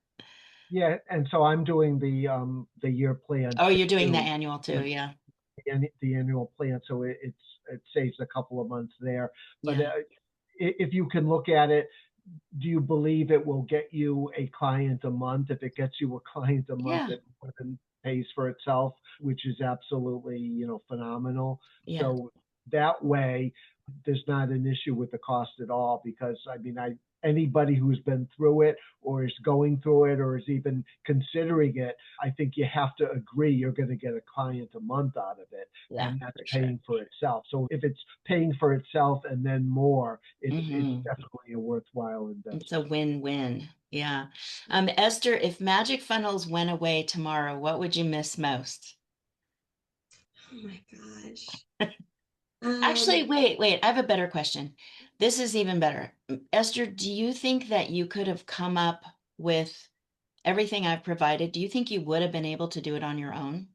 Yeah, and so I'm doing the year plan Oh, you're doing the too, annual too. Yeah. the annual plan, so it saves a couple of months there. But Yeah. if you can look at it, do you believe it will get you a client a month? If it gets you a client a month, Yeah. it more than pays for itself, which is absolutely, phenomenal. Yeah. So that way, there's not an issue with the cost at all, because I mean, anybody who's been through it or is going through it or is even considering it, I think you have to agree you're going to get a client a month out of it, Yeah, and that's for sure. paying for itself. So if it's paying for itself and then more, it's Mhm. definitely a worthwhile It's a investment. win-win. Yeah. Esther, if magic funnels went away tomorrow, what would you miss most? Oh my gosh. Actually, wait. I have a better question. This is even better. Esther, do you think that you could have come up with everything I've provided? Do you think you would have been able to do it on your own?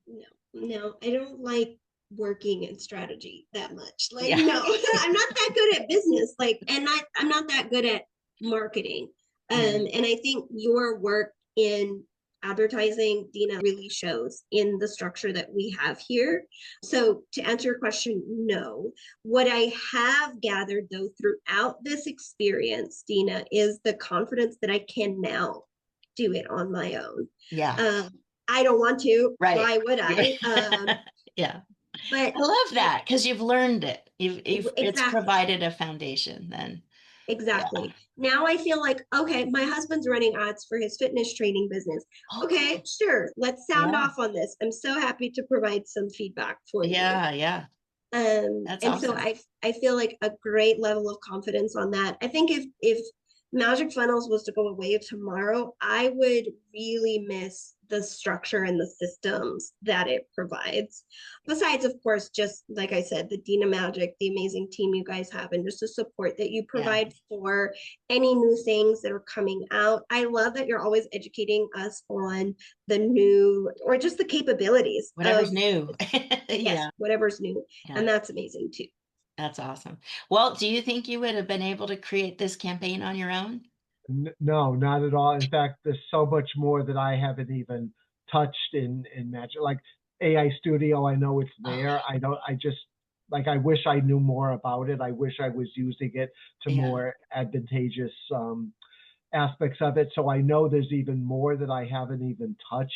No, I don't like working in strategy that much. Like, Yeah. no, I'm not that good at business. Like, and I'm not that good at marketing. Yeah. And I think your work in advertising, Dina, really shows in the structure that we have here. So to answer your question, no. What I have gathered though throughout this experience, Dina, is the confidence that I can now do it on my own. Yeah. I don't want to. Right. Why would I? Yeah. But I love that because you've learned it. It's exactly. provided a foundation then. Yeah. Exactly. Now I feel like, okay, my husband's running ads for his fitness training business. Oh, Okay, cool. sure. Let's sound Yeah. off on this. I'm so happy to provide some feedback for you. Yeah. Yeah. That's And so awesome. I feel like a great level of confidence on that. I think if Magic Funnels was to go away tomorrow, I would really miss the structure and the systems that it provides. Besides, of course, just like I said, the Dina Magic, the amazing team you guys have, and just the support that you Yeah. provide for any new things that are coming out. I love that you're always educating us on the new or just the capabilities Whatever's of, new. yes, Yeah. whatever's new. Yeah. And that's amazing too. That's awesome. Well, do you think you would have been able to create this campaign on your own? No, not at all. In fact, there's so much more that I haven't even touched in Magic. Like AI Studio, I know it's Oh, there. I don't. I just like. I wish I knew more about it. I wish I was using it to yeah. more advantageous aspects of it. So I know there's even more that I haven't even touched.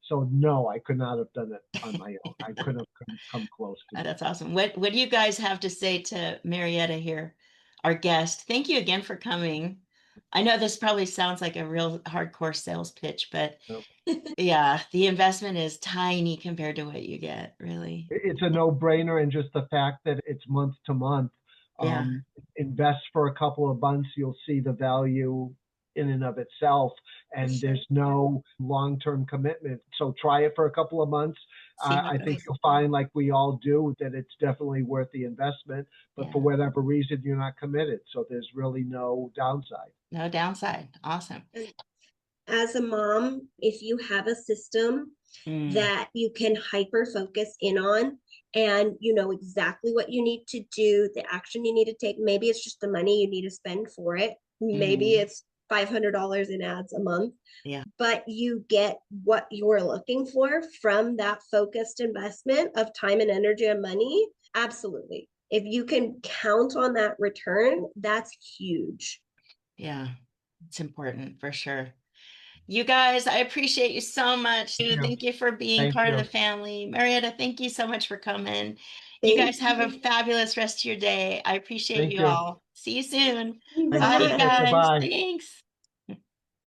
So no, I could not have done it on my own. I couldn't come close to it. That's awesome. What do you guys have to say to Marietta here, our guest? Thank you again for coming. I know this probably sounds like a real hardcore sales pitch, but So yeah, the investment is tiny compared to what you get, really. it's a no-brainer, and just the fact that it's month to month. Yeah. Invest for a couple of months, you'll see the value in and of itself, and Sure. there's no long-term commitment. So try it for a couple of months. See how I it think goes. you'll find, like we all do, that it's definitely worth the investment. But Yeah. for whatever reason, you're not committed, so there's really no downside. No downside. Awesome. As a mom, if you have a system Mm, that you can hyper focus in on and you know exactly what you need to do, the action you need to take, maybe it's just the money you need to spend for it, maybe mm, it's $500 in ads a month, yeah. but you get what you're looking for from that focused investment of time and energy and money. Absolutely. If you can count on that return, that's huge. Yeah. It's important for sure. You guys, I appreciate you so much. Thank you. Thank you for being Thank part of the you. family. Marietta, thank you so much for coming. You Thank guys have a you. fabulous rest of your day. I appreciate Thank you you. all. See you soon. Thanks. Bye, Okay. Bye. guys. Bye-bye. Thanks.